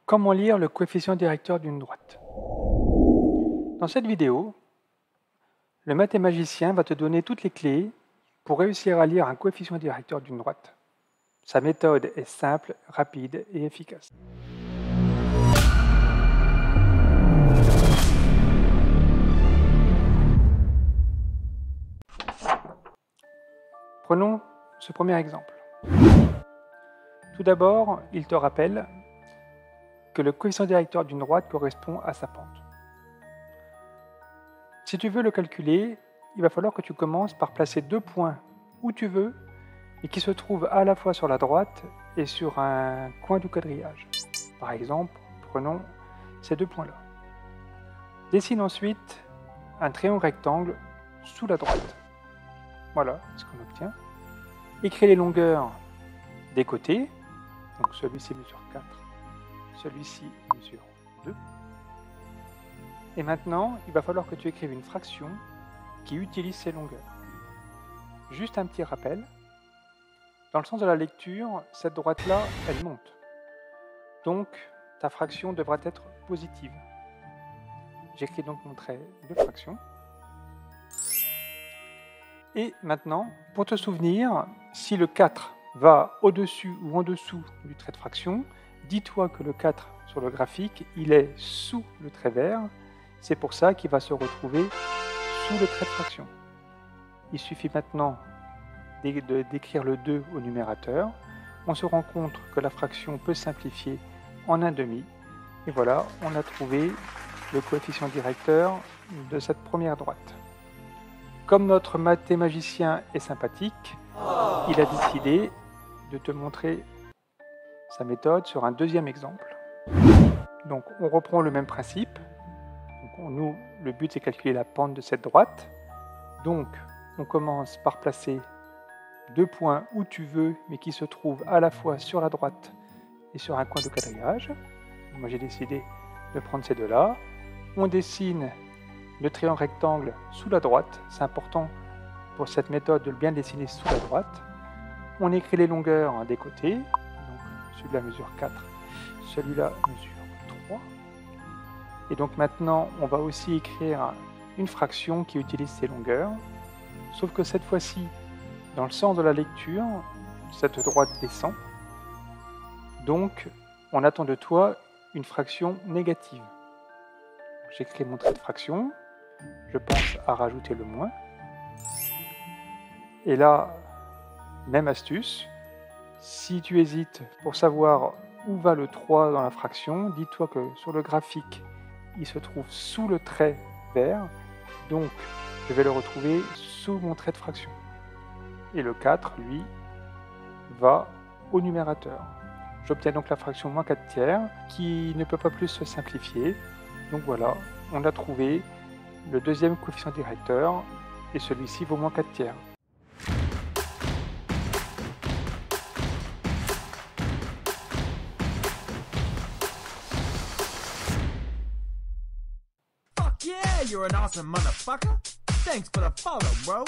Comment lire le coefficient directeur d'une droite? Dans cette vidéo, le mathémagicien va te donner toutes les clés pour réussir à lire un coefficient directeur d'une droite. Sa méthode est simple, rapide et efficace. Prenons ce premier exemple. Tout d'abord, il te rappelle que le coefficient directeur d'une droite correspond à sa pente. Si tu veux le calculer, il va falloir que tu commences par placer deux points où tu veux et qui se trouvent à la fois sur la droite et sur un coin du quadrillage. Par exemple, prenons ces deux points-là. Dessine ensuite un triangle rectangle sous la droite. Voilà ce qu'on obtient. Écris les longueurs des côtés. Donc celui-ci mesure 4, celui-ci mesure 2. Et maintenant, il va falloir que tu écrives une fraction qui utilise ces longueurs. Juste un petit rappel. Dans le sens de la lecture, cette droite-là, elle monte. Donc, ta fraction devra être positive. J'écris donc mon trait de fraction. Et maintenant, pour te souvenir, si le 4 va au-dessus ou en dessous du trait de fraction, dis-toi que le 4 sur le graphique, il est sous le trait vert. C'est pour ça qu'il va se retrouver sous le trait de fraction. Il suffit maintenant d'écrire le 2 au numérateur. On se rend compte que la fraction peut simplifier en 1/2. Et voilà, on a trouvé le coefficient directeur de cette première droite. Comme notre mathémagicien est sympathique, il a décidé de te montrer sa méthode sur un deuxième exemple. Donc on reprend le même principe. Donc, nous, le but c'est de calculer la pente de cette droite. Donc on commence par placer deux points où tu veux, mais qui se trouvent à la fois sur la droite et sur un coin de quadrillage. Moi j'ai décidé de prendre ces deux-là. On dessine le triangle rectangle sous la droite. C'est important pour cette méthode de bien dessiner sous la droite. On écrit les longueurs des côtés. Donc celui-là mesure 4, celui-là mesure 3. Et donc maintenant, on va aussi écrire une fraction qui utilise ces longueurs. Sauf que cette fois-ci, dans le sens de la lecture, cette droite descend. Donc, on attend de toi une fraction négative. J'écris mon trait de fraction. Je pense à rajouter le moins. Et là, même astuce. Si tu hésites pour savoir où va le 3 dans la fraction, dis-toi que sur le graphique, il se trouve sous le trait vert. Donc, je vais le retrouver sous mon trait de fraction. Et le 4, lui, va au numérateur. J'obtiens donc la fraction moins 4/3 qui ne peut pas plus se simplifier. Donc voilà, on a trouvé le deuxième coefficient directeur et celui-ci vaut moins 4/3. Fuck yeah, you're an awesome motherfucker. Thanks for the follow, bro.